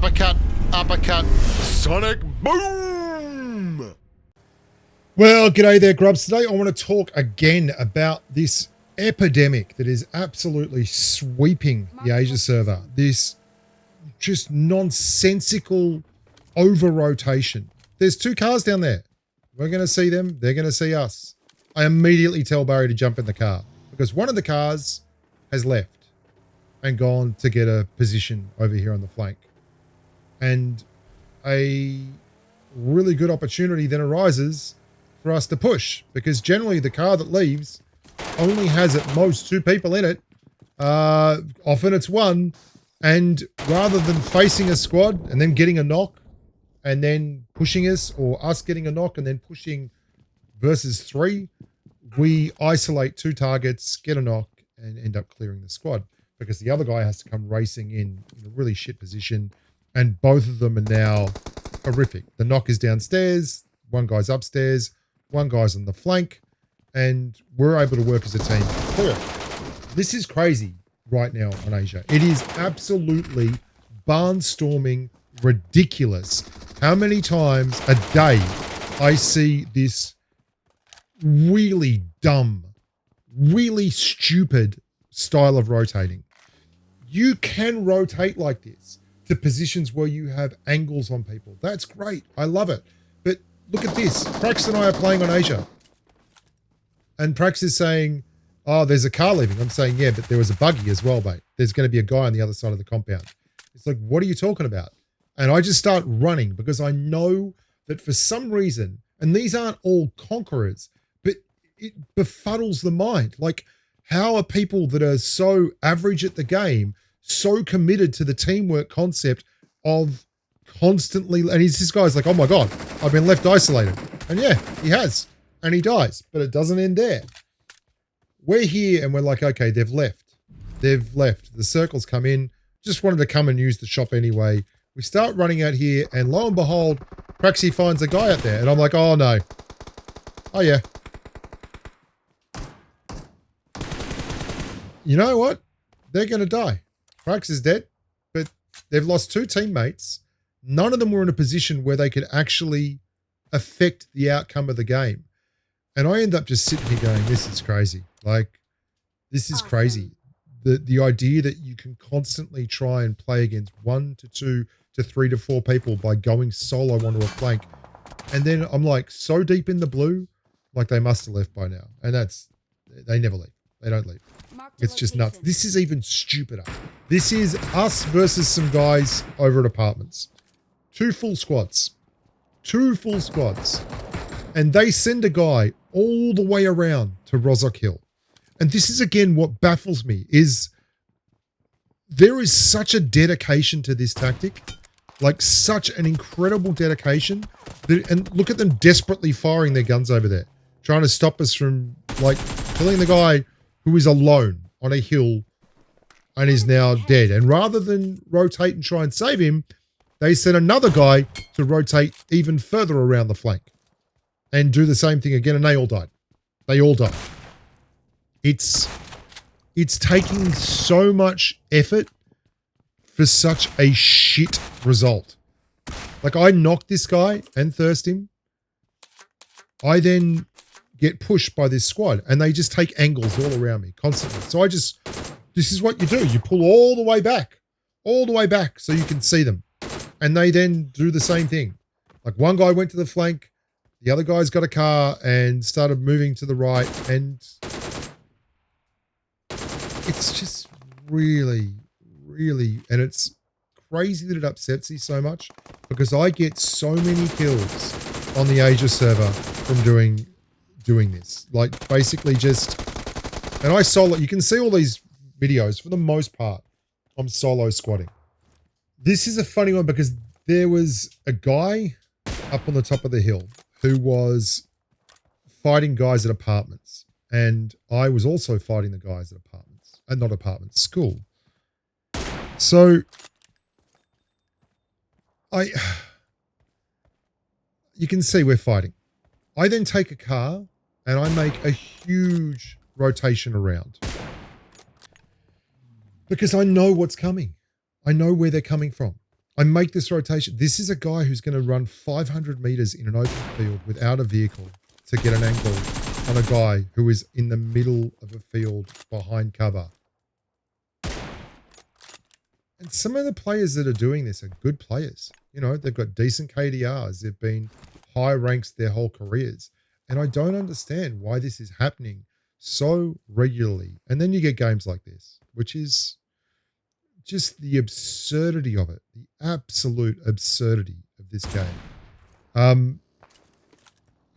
uppercut, uppercut, sonic boom. Well, g'day there, grubs. Today I want to talk again about this epidemic that is absolutely sweeping the Asia server. This just nonsensical over-rotation. There's two cars down there. We're going to see them. They're going to see us. I immediately tell Barry to jump in the car because one of the cars has left and gone to get a position over here on the flank. And a really good opportunity then arises for us to push, because generally the car that leaves only has at most two people in it. Often it's one. And rather than facing a squad and then getting a knock and then pushing us, or us getting a knock and then pushing versus three, we isolate two targets, get a knock, and end up clearing the squad, because the other guy has to come racing in a really shit position. And both of them are now horrific. The knock is downstairs, one guy's upstairs, one guy's on the flank, and we're able to work as a team to clear it. This is crazy right now on Asia. It is absolutely barnstorming ridiculous how many times a day I see this really dumb, really stupid style of rotating. You can rotate like this to positions where you have angles on people. That's great. I love it. But look at this. Prax and I are playing on Asia. And Prax is saying, oh, there's a car leaving. I'm saying, yeah, but there was a buggy as well, mate. There's going to be a guy on the other side of the compound. It's like, what are you talking about? And I just start running because I know that for some reason, and these aren't all conquerors, but it befuddles the mind. Like, how are people that are so average at the game so committed to the teamwork concept of constantly, and this guy's like, oh my God, I've been left isolated. And yeah, he has, and he dies, but it doesn't end there. We're here and we're like, okay, they've left. They've left. The circles come in, just wanted to come and use the shop anyway. We start running out here, and lo and behold, Praxi finds a guy out there, and I'm like, oh no. Oh yeah. You know what? They're going to die. Prax is dead, but they've lost two teammates. None of them were in a position where they could actually affect the outcome of the game. And I end up just sitting here going, this is crazy. Like, this is crazy. The idea that you can constantly try and play against 1 to 2 to 3 to 4 people by going solo onto a flank. And then I'm like so deep in the blue, like they must have left by now. And they never leave. They don't leave. It's just nuts. This is even stupider. This is us versus some guys over at apartments. 2 full squads. 2 full squads. And they send a guy all the way around to Rozok Hill. And this is, again, what baffles me, is there is such a dedication to this tactic, like such an incredible dedication. And look at them desperately firing their guns over there, trying to stop us from, like, killing the guy who is alone on a hill and is now dead. And rather than rotate and try and save him, they sent another guy to rotate even further around the flank and do the same thing again, and they all died. They all died. It's taking so much effort for such a shit result. Like, I knocked this guy and thirst him. I then get pushed by this squad, and they just take angles all around me constantly. So this is what you do. You pull all the way back so you can see them. And they then do the same thing. Like, one guy went to the flank, the other guy's got a car and started moving to the right, and it's just really, really, and it's crazy that it upsets you so much, because I get so many kills on the Asia server from doing this. Like, basically just, and I solo, you can see all these videos, for the most part, I'm solo squatting. This is a funny one because there was a guy up on the top of the hill who was fighting guys at apartments. And I was also fighting the guys at apartments, and not apartments, school. So you can see we're fighting. I then take a car and I make a huge rotation around because I know what's coming. I know where they're coming from. I make this rotation. This is a guy who's going to run 500 meters in an open field without a vehicle to get an angle on a guy who is in the middle of a field behind cover. And some of the players that are doing this are good players. You know, they've got decent KDRs. They've been high ranks their whole careers. And I don't understand why this is happening so regularly. And then you get games like this, which is just the absurdity of it, the absolute absurdity of this game.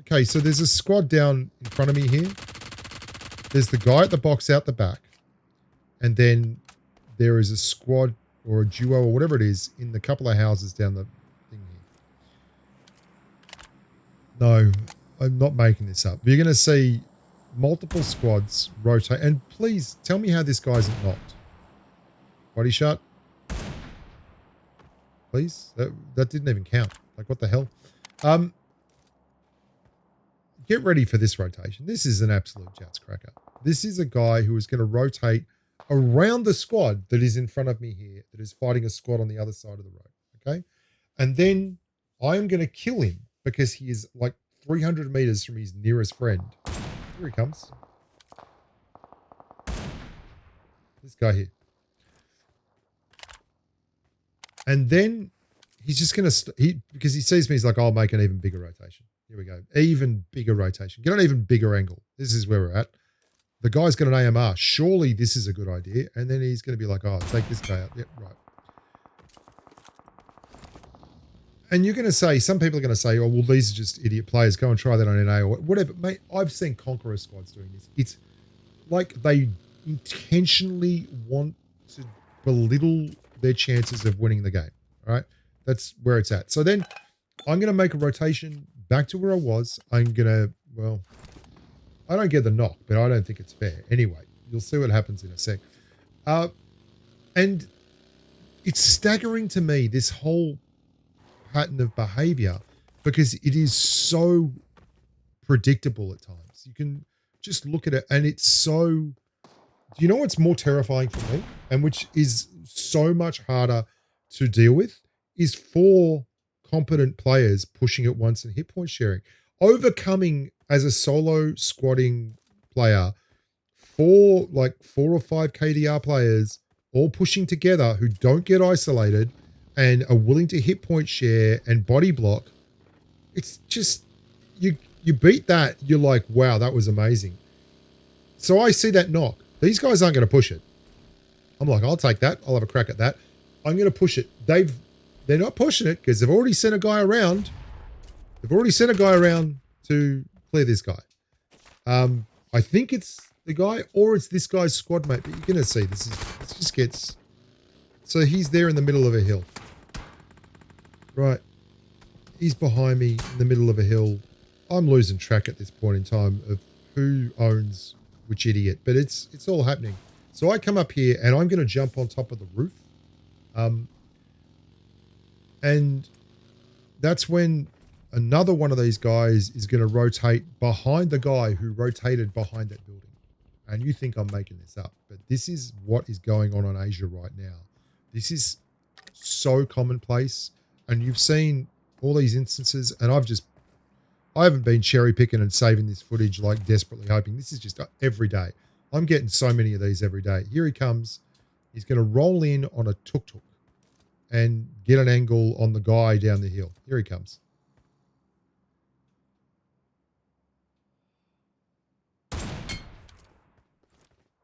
Okay, so there's a squad down in front of me here. There's the guy at the box out the back. And then there is a squad or a duo or whatever it is in the couple of houses down the thing here. No, I'm not making this up. You're going to see multiple squads rotate. And please tell me how this guy isn't knocked. Body shot. Please. That didn't even count. Like, what the hell? Get ready for this rotation. This is an absolute jets cracker. This is a guy who is going to rotate around the squad that is in front of me here, that is fighting a squad on the other side of the road. Okay. And then I am going to kill him because he is like 300 meters from his nearest friend. Here he comes. This guy here. And then he's just going to, because he sees me, he's like, I'll make an even bigger rotation. Here we go. Even bigger rotation. Get an even bigger angle. This is where we're at. The guy's got an AMR. Surely this is a good idea. And then he's going to be like, oh, take this guy out. Yep, right. And you're going to say, some people are going to say, oh, well, these are just idiot players. Go and try that on NA or whatever. Mate, I've seen Conqueror squads doing this. It's like they intentionally want to belittle their chances of winning the game. All right. That's where it's at. So then I'm going to make a rotation back to where I was. I'm going to, well, I don't get the knock, but I don't think it's fair. Anyway, you'll see what happens in a sec. And it's staggering to me, this whole pattern of behavior, because it is so predictable at times. You can just look at it and it's so, do you know what's more terrifying for me, and which is so much harder to deal with, is 4 competent players pushing at once and hit point sharing. Overcoming as a solo squatting player, 4 or 5 KDR players all pushing together who don't get isolated and are willing to hit point share and body block. It's just, you beat that, you're like, wow, that was amazing. So I see that knock. These guys aren't going to push it. I'm like, I'll take that. I'll have a crack at that. I'm going to push it. They're not pushing it because they've already sent a guy around. They've already sent a guy around to clear this guy. I think it's the guy or it's this guy's squad mate, but you're going to see this just gets, so he's there in the middle of a hill. Right. He's behind me in the middle of a hill. I'm losing track at this point in time of who owns which idiot, but it's all happening. So I come up here and I'm going to jump on top of the roof. And that's when another one of these guys is going to rotate behind the guy who rotated behind that building. And you think I'm making this up, but this is what is going on Asia right now. This is so commonplace. And you've seen all these instances, and I haven't been cherry picking and saving this footage like desperately hoping. This is just every day. I'm getting so many of these every day. Here he comes. He's going to roll in on a tuk-tuk and get an angle on the guy down the hill. Here he comes.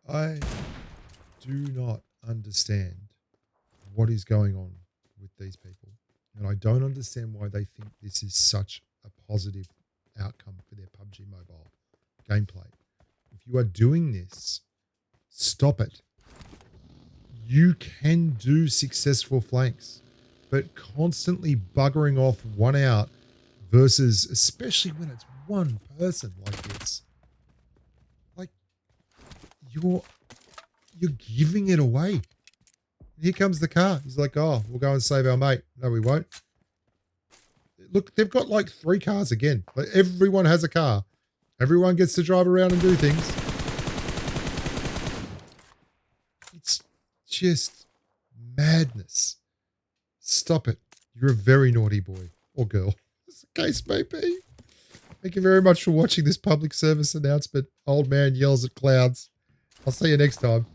I do not understand what is going on with these people. And I don't understand why they think this is such a positive outcome for their PUBG Mobile gameplay. If you are doing this, stop it. You can do successful flanks, but constantly buggering off one out versus, especially when it's one person like this, like you're giving it away. Here comes the car. He's like, oh, we'll go and save our mate. No, we won't. Look, they've got like 3 cars again. Like everyone has a car. Everyone gets to drive around and do things. It's just madness. Stop it. You're a very naughty boy or girl. As the case may be. Thank you very much for watching this public service announcement. Old man yells at clouds. I'll see you next time.